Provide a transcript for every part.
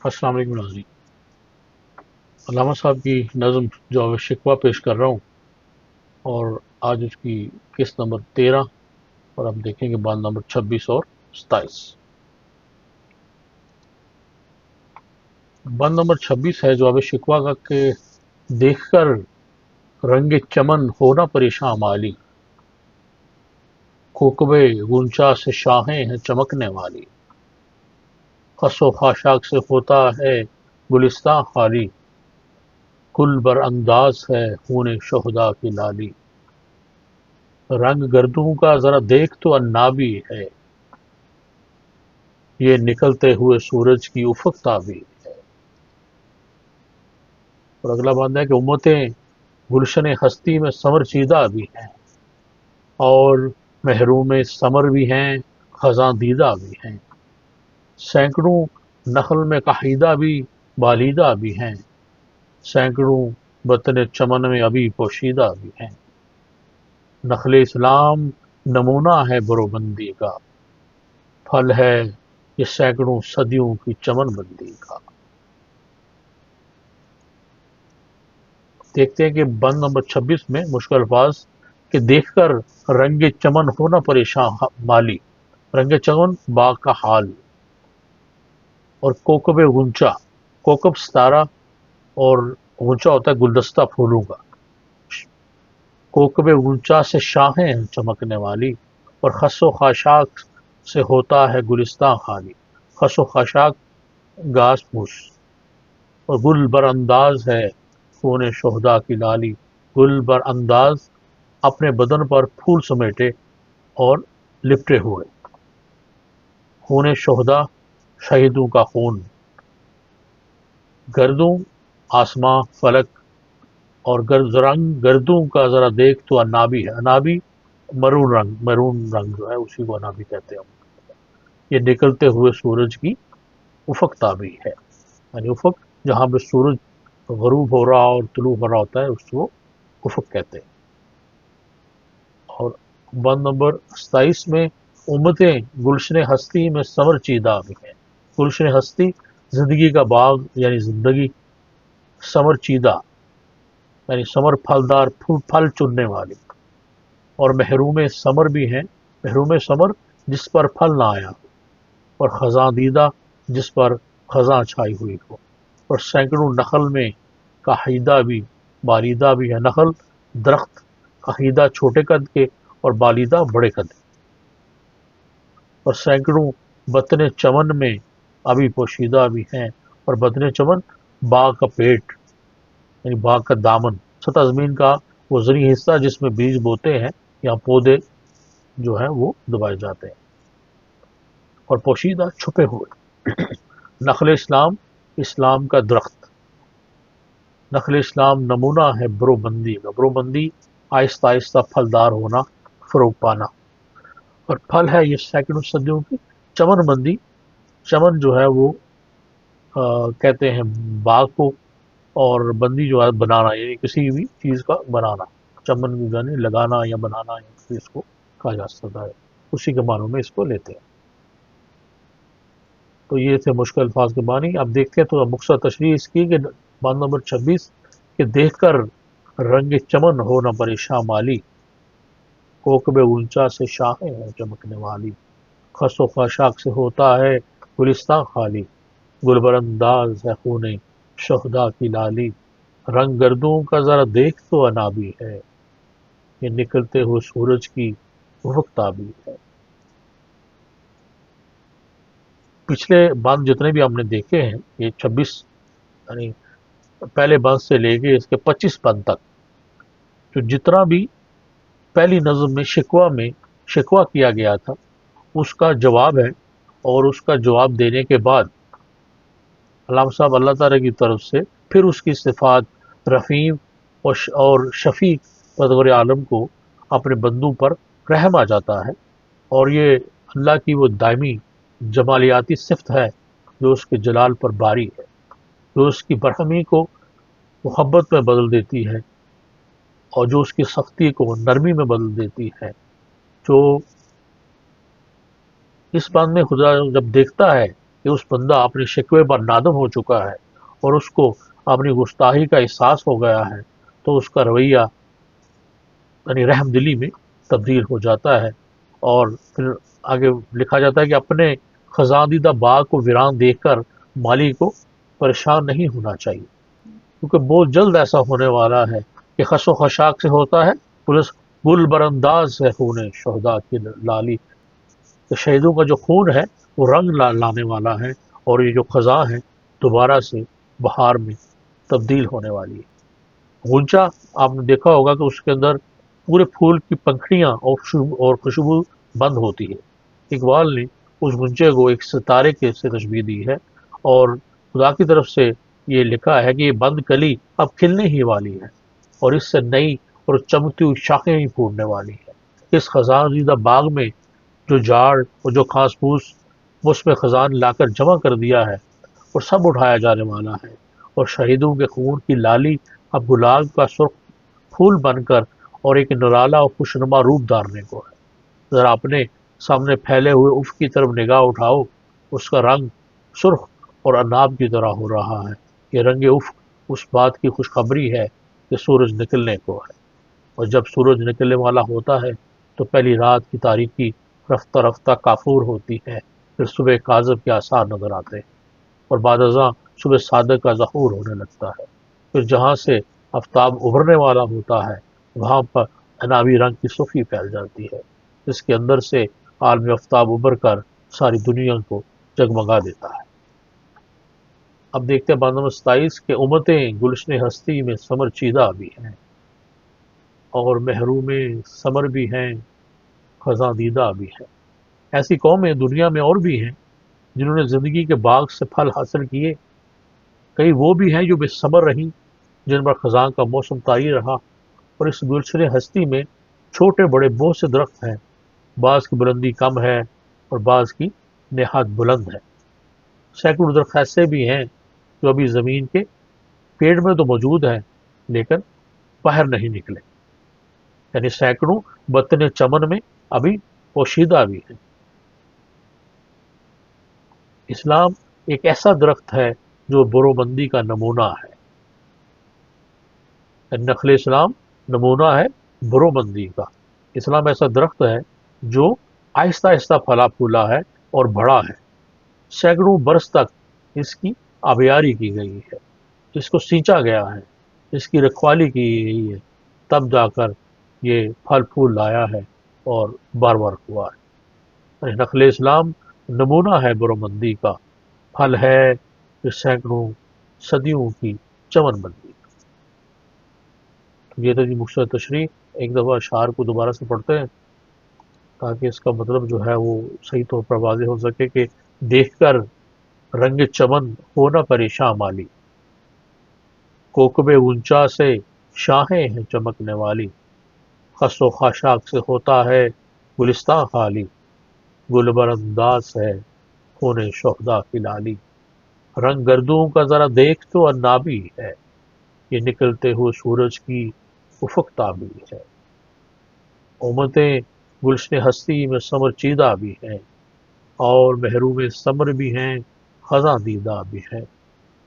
السلام علیکم ناظرین۔ علامہ صاحب کی نظم جو شکوہ پیش کر رہا ہوں، اور آج اس کی قسط نمبر 13، اور اب دیکھیں گے بند نمبر 26 اور 27۔ بند نمبر 26 ہے جواب شکوہ کا کہ دیکھ کر رنگ چمن ہونا پریشاں مالی، کوکب غنچہ سے شاہیں ہیں چمکنے والی، خس و خاشاک سے ہوتا ہے گلستاں خالی، گل بر انداز ہے خون شہدا کی لالی، رنگ گردوں کا ذرا دیکھ تو عنابی ہے، یہ نکلتے ہوئے سورج کی افق تابی ہے۔ اور اگلا بند ہے کہ امتیں گلشن ہستی میں سمر چیدہ بھی ہیں، اور محروم ثمر بھی ہیں، خزاں دیدہ بھی ہیں، سینکڑوں نخل میں کحیدہ بھی بالیدہ بھی ہیں، سینکڑوں بطن چمن میں ابھی پوشیدہ بھی ہیں، نخل اسلام نمونہ ہے بروبندی کا، پھل ہے یہ سینکڑوں صدیوں کی چمن بندی کا۔ دیکھتے ہیں کہ بند نمبر 26 میں مشکل الفاظ کہ دیکھ کر رنگ چمن ہونا پریشاں مالی، رنگ چمن باغ کا حال، اور کوکب غنچہ، کوکب ستارہ، اور غنچہ ہوتا ہے گلدستہ پھولوں کا، کوکب غنچہ سے شاہیں ہیں چمکنے والی، اور خس و خاشاک سے ہوتا ہے گلستاں خالی، خس و خاشاک گھاس پھوس، اور گل بر انداز ہے خون شہدا کی لالی، گل بر انداز اپنے بدن پر پھول سمیٹے اور لپٹے ہوئے، خون شہدا شہیدوں کا خون، گردوں آسماں فلک، اور رنگ گردوں کا ذرا دیکھ تو عنابی ہے، عنابی مرون رنگ جو ہے اسی کو عنابی کہتے ہیں ہم۔ یہ نکلتے ہوئے سورج کی افق تابی ہے، یعنی افق جہاں پہ سورج غروب ہو رہا اور طلوع ہو رہا ہوتا ہے اس کو افق کہتے ہیں۔ اور بند نمبر 27 میں امتیں گلشن ہستی میں سمر چیدہ بھی ہیں، گلشن ہستی زندگی کا باغ یعنی زندگی، سمر چیدہ یعنی سمر پھلدار پھل چننے والی، اور محروم ثمر بھی ہیں، محروم ثمر جس پر پھل نہ آیا ہو، اور خزاں دیدہ جس پر خزاں چھائی ہوئی ہو، اور سینکڑوں نخل میں کحیدہ بھی بالیدہ بھی ہے، نخل درخت، کحیدہ چھوٹے قد کے اور بالیدہ بڑے قد کے، اور سینکڑوں بطن چمن میں ابھی پوشیدہ بھی ہیں، اور بطن چمن باغ کا پیٹ یعنی باغ کا دامن، سطح زمین کا وہ زرعی حصہ جس میں بیج بوتے ہیں یا پودے جو ہیں وہ دبائے جاتے ہیں، اور پوشیدہ چھپے ہوئے، نخل اسلام اسلام کا درخت، نخل اسلام نمونہ ہے بروبندی کا، بروبندی آہستہ آہستہ پھلدار ہونا، فروغ پانا، اور پھل ہے یہ سینکڑوں صدیوں کی چمن بندی، چمن جو ہے وہ کہتے ہیں باغ کو، اور بندی جو ہے بنانا یعنی کسی بھی چیز کا بنانا، چمن یعنی لگانا یا بنانا یا کسی اس کو کہا جا سکتا ہے، اسی کے معنوں میں اس کو لیتے ہیں۔ تو یہ تھے مشکل الفاظ کے معنی۔ اب دیکھتے ہیں تو مختصر تشریح اس کی کہ بند نمبر 26 کہ دیکھ کر رنگ چمن ہونا پریشاں مالی، کوکب اونچا سے شاہیں ہیں چمکنے والی، خس و خاشاک سے ہوتا ہے گلستاں خالی، گلبر انداز ہے خون شہدا کی لالی، رنگ گردوں کا ذرا دیکھ تو عنابی ہے، یہ نکلتے ہوئے سورج کی افق تابی ہے۔ پچھلے بند جتنے بھی ہم نے دیکھے ہیں یہ 26 یعنی پہلے بند سے لے کے اس کے 25 بند تک جو جتنا بھی پہلی نظم میں شکوہ کیا گیا تھا اس کا جواب ہے، اور اس کا جواب دینے کے بعد علامہ صاحب اللہ تعالیٰ کی طرف سے پھر اس کی صفات رحیم اور شفیق پروردگار عالم کو اپنے بندوں پر رحم آ جاتا ہے، اور یہ اللہ کی وہ دائمی جمالیاتی صفت ہے جو اس کے جلال پر باری ہے، جو اس کی برہمی کو محبت میں بدل دیتی ہے، اور جو اس کی سختی کو نرمی میں بدل دیتی ہے، جو اس بات میں خدا جب دیکھتا ہے کہ اس بندہ اپنے شکوے پر نادم ہو چکا ہے اور اس کو اپنی گستاخی کا احساس ہو گیا ہے، تو اس کا رویہ یعنی رحم دلی میں تبدیل ہو جاتا ہے، اور پھر آگے لکھا جاتا ہے کہ اپنے خزاندیدہ باغ کو ویران دیکھ کر مالی کو پریشان نہیں ہونا چاہیے، کیونکہ بہت جلد ایسا ہونے والا ہے کہ خس و خشاک سے ہوتا ہے پلس گل برانداز ہے خون شہداء کی لالی، کہ شہیدوں کا جو خون ہے وہ رنگ لانے والا ہے، اور یہ جو خزاں ہے دوبارہ سے بہار میں تبدیل ہونے والی ہے۔ غنچہ آپ نے دیکھا ہوگا کہ اس کے اندر پورے پھول کی پنکھڑیاں اور خوشبو بند ہوتی ہے۔ اقبال نے اس غنچے کو ایک ستارے کے سے تشبیہ دی ہے، اور خدا کی طرف سے یہ لکھا ہے کہ یہ بند کلی اب کھلنے ہی والی ہے، اور اس سے نئی اور چمکتی ہوئی شاخیں ہی پھوٹنے والی ہیں۔ اس خزاں زیدہ باغ میں جو جاڑ اور جو گھاس پھوس اس میں خزان لا کر جمع کر دیا ہے اور سب اٹھایا جانے والا ہے، اور شہیدوں کے خون کی لالی اب گلاب کا سرخ پھول بن کر اور ایک نرالا اور خوشنما روپ دھارنے کو ہے۔ ذرا اپنے سامنے پھیلے ہوئے افق کی طرف نگاہ اٹھاؤ، اس کا رنگ سرخ اور عناب کی طرح ہو رہا ہے۔ یہ رنگ افق اس بات کی خوشخبری ہے کہ سورج نکلنے کو ہے، اور جب سورج نکلنے والا ہوتا ہے تو پہلی رات کی تاریکی رفتہ رفتہ کافور ہوتی ہے، پھر صبح کاذب کے آثار نظر آتے ہیں، اور بعد ازاں صبح صادق کا ظہور ہونے لگتا ہے۔ پھر جہاں سے آفتاب ابھرنے والا ہوتا ہے وہاں پر عنابی رنگ کی سرخی پھیل جاتی ہے، جس کے اندر سے عالم آفتاب ابھر کر ساری دنیا کو جگمگا دیتا ہے۔ اب دیکھتے ہیں باب نمبر 27 کہ امتیں گلشن ہستی میں ثمر چیدہ بھی ہیں، اور محروم ثمر بھی ہیں، خزاں دیدہ بھی ہیں۔ ایسی قومیں دنیا میں اور بھی ہیں جنہوں نے زندگی کے باغ سے پھل حاصل کیے، کئی وہ بھی ہیں جو بے ثمر رہیں، جن پر خزاں کا موسم طاری رہا، اور اس گلشن ہستی میں چھوٹے بڑے بہت سے درخت ہیں، بعض کی بلندی کم ہے اور بعض کی نہایت بلند ہے۔ سینکڑوں درخت ایسے بھی ہیں جو ابھی زمین کے پیڑ میں تو موجود ہیں لیکن باہر نہیں نکلے، یعنی سینکڑوں بطن چمن میں ابھی پوشیدہ بھی ہیں۔ اسلام ایک ایسا درخت ہے جو برومندی کا نمونہ ہے، نخل اسلام نمونہ ہے برومندی کا۔ اسلام ایسا درخت ہے جو آہستہ آہستہ پھلا پھولا ہے اور بڑا ہے، سینکڑوں برس تک اس کی آبیاری کی گئی ہے، اس کو سینچا گیا ہے، اس کی رکھوالی کی گئی ہے، تب جا کر یہ پھل پھول لایا ہے اور بار بار ہوا ہے۔ نخل اسلام نمونہ ہے برومندی کا، پھل ہے جو سینکڑوں صدیوں کی چمن بندی۔ یہ تو جی مختصر تشریح، ایک دفعہ اشعار کو دوبارہ سے پڑھتے ہیں تاکہ اس کا مطلب جو ہے وہ صحیح طور پر واضح ہو سکے کہ دیکھ کر رنگ چمن ہونا پریشاں مالی، کوکب غنچہ سے شاہیں ہیں چمکنے والی، خس و خاشاک سے ہوتا ہے گلستاں خالی، گل برانداز ہے خون شہداء کی لالی، رنگ گردوں کا ذرا دیکھ تو عنابی ہے، یہ نکلتے ہوئے سورج کی افق تابی ہے۔ امتیں گلشن ہستی میں ثمر چیدہ بھی ہیں، اور محروم ثمر بھی ہیں، خزاں دیدہ بھی ہیں۔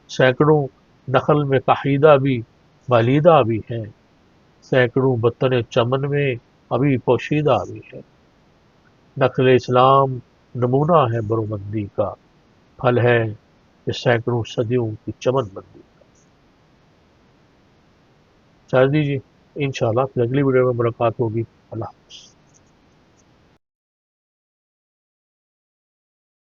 سینکڑوں نخل میں کاہیدہ بھی بالیدہ بھی ہیں، سینکڑوں بطن چمن میں ابھی پوشیدہ بھی ہیں۔ نخل اسلام نمونہ ہے برومندی کا، پھل ہے یہ سینکڑوں صدیوں کی چمن بندی۔ چاہ دیجیے انشاءاللہ پھر اگلی ویڈیو میں ملاقات ہوگی۔ اللہ حافظ۔